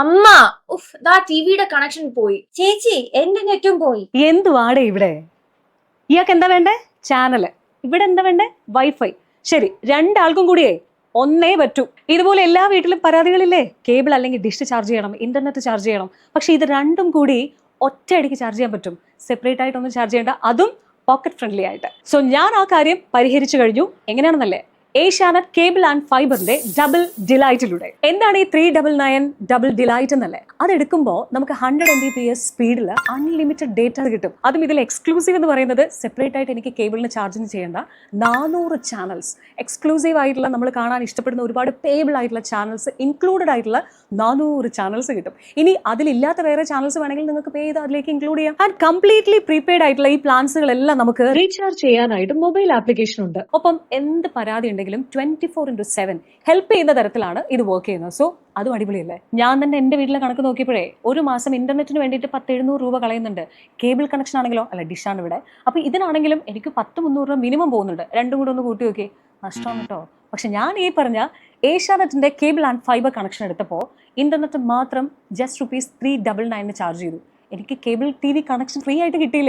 അമ്മ ഉഫ് ദാ ടിവിയുടെ കണക്ഷൻ പോയി. ചേച്ചി എന്റെ നെറ്റും പോയി. എന്തുവാടെ ഇവിടെ? ഇയാൾക്ക് എന്താ വേണ്ടേ? ചാനല്. ഇവിടെ എന്താ വേണ്ടേ? വൈഫൈ. ശരി, രണ്ടാൾക്കും കൂടിയേ ഒന്നേ പറ്റൂ. ഇതുപോലെ എല്ലാ വീട്ടിലും പരാതികളില്ലേ? കേബിൾ അല്ലെങ്കിൽ ഡിഷ് ചാർജ് ചെയ്യണം, ഇന്റർനെറ്റ് ചാർജ് ചെയ്യണം. പക്ഷെ ഇത് രണ്ടും കൂടി ഒറ്റയടിക്ക് ചാർജ് ചെയ്യാൻ പറ്റും. സെപ്പറേറ്റ് ആയിട്ടൊന്നും ചാർജ് ചെയ്യേണ്ട, അതും പോക്കറ്റ് ഫ്രണ്ട്ലി ആയിട്ട്. സോ ഞാൻ ആ കാര്യം പരിഹരിച്ചു കഴിഞ്ഞു. എങ്ങനെയാണെന്നല്ലേ? ഏഷ്യാനെറ്റ് കേബിൾ ആൻഡ് ഫൈബറിന്റെ ഡബിൾ ഡിലൈറ്റിലൂടെ. എന്താണ് ഈ 399 ഡബിൾ ഡിലൈറ്റ് എന്നല്ലേ? അതെടുക്കുമ്പോൾ നമുക്ക് 100 Mbps സ്പീഡിൽ അൺലിമിറ്റഡ് ഡേറ്റ കിട്ടും. അതും ഇതിൽ എക്സ്ക്ലൂസീവ് എന്ന് പറയുന്നത് സെപ്പറേറ്റ് ആയിട്ട് എനിക്ക് കേബിളിന് ചാർജിങ് ചെയ്യേണ്ട 400 ചാനൽസ്, എക്സ്ക്ലൂസീവ് ആയിട്ടുള്ള നമ്മൾ കാണാൻ ഇഷ്ടപ്പെടുന്ന ഒരുപാട് പേബിൾ ആയിട്ടുള്ള ചാനൽസ് ഇൻക്ലൂഡഡ് ആയിട്ടുള്ള 400 ചാനൽസ് കിട്ടും. ഇനി അതിലില്ലാത്ത വേറെ ചാനൽസ് വേണമെങ്കിൽ നിങ്ങൾക്ക് പേ ചെയ്ത് അതിലേക്ക് ഇൻക്ലൂഡ് ചെയ്യാം. ആൻഡ് കംപ്ലീറ്റ്ലി പ്രീപെയ്ഡ് ആയിട്ടുള്ള ഈ പ്ലാൻസുകളെല്ലാം നമുക്ക് റീചാർജ് ചെയ്യാനായിട്ട് മൊബൈൽ ആപ്ലിക്കേഷൻ ഉണ്ട്. ഒപ്പം എന്ത് പരാതി ഉണ്ടെങ്കിലും 24/7 ഹെൽപ്പ് ചെയ്യുന്ന തരത്തിലാണ് ഇത് വർക്ക് ചെയ്യുന്നത്. സോ അതും അടിപൊളിയല്ലേ? ഞാൻ തന്നെ എൻ്റെ വീട്ടിലെ കണക്ക് നോക്കിയപ്പോഴേ ഒരു മാസം ഇന്റർനെറ്റിന് വേണ്ടിയിട്ട് 700 രൂപ കളയുന്നുണ്ട്. കേബിൾ കണക്ഷൻ ആണെങ്കിലോ, അല്ല ഡിഷാണ് ഇവിടെ. അപ്പൊ ഇതിനാണെങ്കിലും എനിക്ക് 300 രൂപ മിനിമം പോകുന്നുണ്ട്. രണ്ടും കൂടെ ഒന്ന് കൂട്ടി നോക്കി, നഷ്ടമാണ് കേട്ടോ. പക്ഷെ ഞാൻ ഈ പറഞ്ഞ ഏഷ്യാനെറ്റിന്റെ കേബിൾ ആൻഡ് ഫൈബർ കണക്ഷൻ എടുത്തപ്പോൾ ഇന്റർനെറ്റ് മാത്രം ജസ്റ്റ് ₹399 ചാർജ് ചെയ്തു. എനിക്ക് കേബിൾ TV കണക്ഷൻ ഫ്രീ ആയിട്ട് കിട്ടിയില്ലേ?